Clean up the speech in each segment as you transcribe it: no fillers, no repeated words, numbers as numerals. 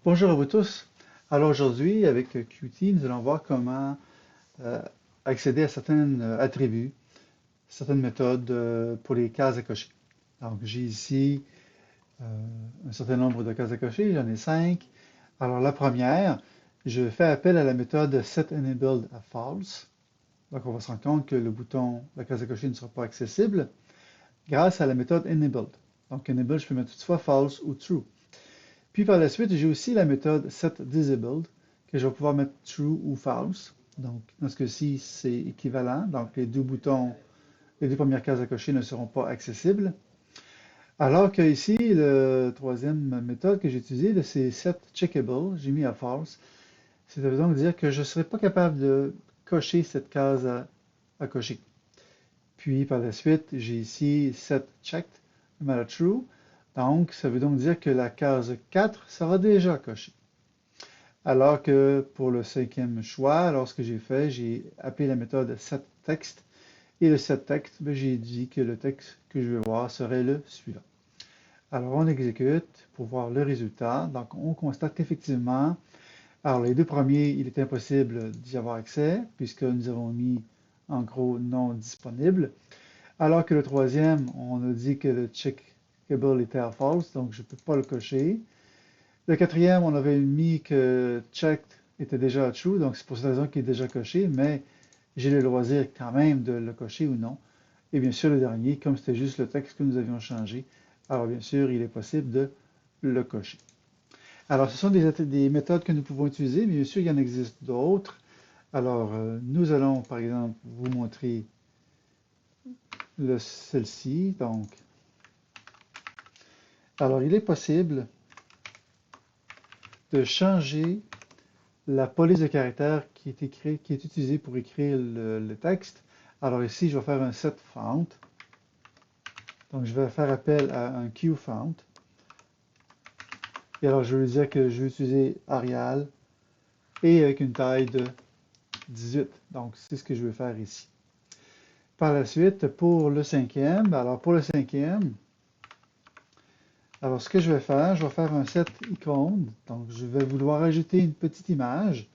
Bonjour à vous tous. Alors aujourd'hui, avec Qt, nous allons voir comment euh, accéder à certains attributs, certaines méthodes pour les cases à cocher. Donc j'ai ici euh, un certain nombre de cases à cocher, j'en ai 5. Alors la première, je fais appel à la méthode setEnabled à false. Donc on va se rendre compte que le bouton, la case à cocher ne sera pas accessible grâce à la méthode enabled. Donc enable, je peux mettre soit false ou true. Puis par la suite, j'ai aussi la méthode setDisabled que je vais pouvoir mettre true ou false. Donc, dans ce cas-ci, c'est équivalent. Donc, les deux boutons, les deux premières cases à cocher ne seront pas accessibles. Alors que ici, la troisième méthode que j'ai utilisée, c'est setCheckable. J'ai mis à false. Ça veut donc dire que je ne serai pas capable de cocher cette case à cocher. Puis par la suite, j'ai ici setChecked, je mets à true. Donc, ça veut donc dire que la case 4 sera déjà cochée. Alors que pour le cinquième choix, lorsque j'ai fait, j'ai appelé la méthode setText. Et le setText, j'ai dit que le texte que je veux voir serait le suivant. Alors on exécute pour voir le résultat. Donc on constate qu'effectivement, alors les deux premiers, il est impossible d'y avoir accès puisque nous avons mis en gros non disponible. Alors que le troisième, on a dit que le checkable était à false, donc je ne peux pas le cocher. Le quatrième, on avait mis que checked était déjà true, donc c'est pour cette raison qu'il est déjà coché, mais j'ai le loisir quand même de le cocher ou non. Et bien sûr, le dernier, comme c'était juste le texte que nous avions changé, alors bien sûr, il est possible de le cocher. Alors, ce sont des méthodes que nous pouvons utiliser, mais bien sûr, il y en existe d'autres. Alors, nous allons, par exemple, vous montrer celle-ci. Donc, alors, il est possible de changer la police de caractère qui est utilisée pour écrire le texte. Alors ici, je vais faire un set font. Donc, je vais faire appel à un QFont. Et alors, je vais lui dire que je vais utiliser Arial et avec une taille de 18. Donc, c'est ce que je vais faire ici. Par la suite, pour le cinquième, alors pour le cinquième, alors ce que je vais faire un set icône. Donc, je vais vouloir ajouter une petite image.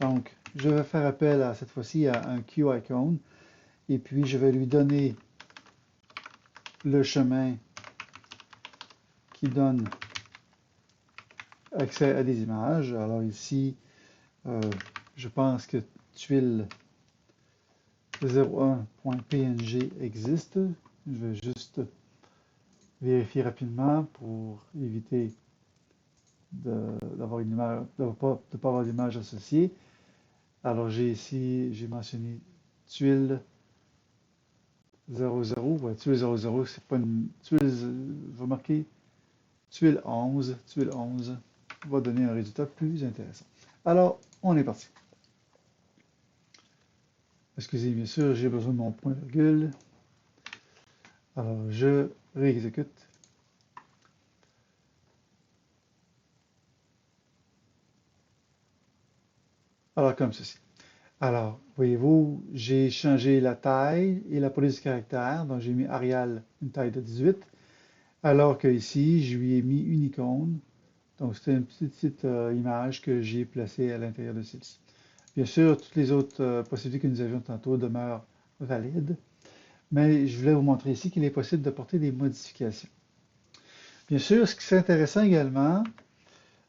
Donc, je vais faire appel à cette fois-ci à un QIcone. Et puis, je vais lui donner le chemin qui donne accès à des images. Alors ici, euh, je pense que tuile 01.png existe. Je vais juste vérifier rapidement pour éviter d'avoir une image, de ne pas avoir d'image associée. Alors j'ai ici, j'ai mentionné tuile 00. Ouais, tuile 00, c'est pas une tuile, vous remarquez, tuile 11, tuile 11 va donner un résultat plus intéressant. Alors, on est parti. Excusez, bien sûr, j'ai besoin de mon point virgule. Alors, je réexécute. Alors, comme ceci. Alors, voyez-vous, j'ai changé la taille et la police de caractère. Donc, j'ai mis Arial une taille de 18. Alors que ici, je lui ai mis une icône. Donc, c'était une petite image que j'ai placée à l'intérieur de celle-ci. Bien sûr, toutes les autres possibilités que nous avions tantôt demeurent valides. Mais je voulais vous montrer ici qu'il est possible d'apporter des modifications. Bien sûr, ce qui est intéressant également,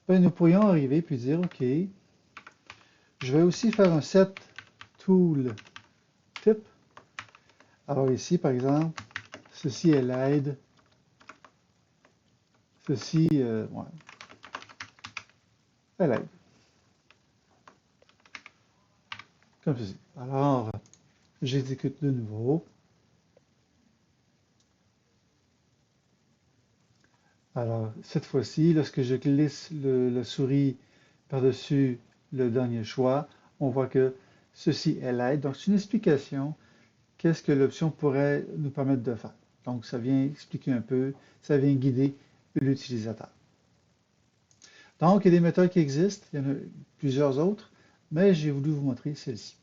ben, nous pourrions arriver puis dire, OK, je vais aussi faire un set tool type. Alors ici, par exemple, ceci est l'aide. Ceci ouais, est l'aide. Comme ceci. Alors, j'exécute de nouveau. Alors, cette fois-ci, lorsque je glisse la souris par-dessus le dernier choix, on voit que ceci est l'aide. Donc, c'est une explication. Qu'est-ce que l'option pourrait nous permettre de faire? Donc, ça vient expliquer un peu, ça vient guider l'utilisateur. Donc, il y a des méthodes qui existent, il y en a plusieurs autres, mais j'ai voulu vous montrer celle-ci.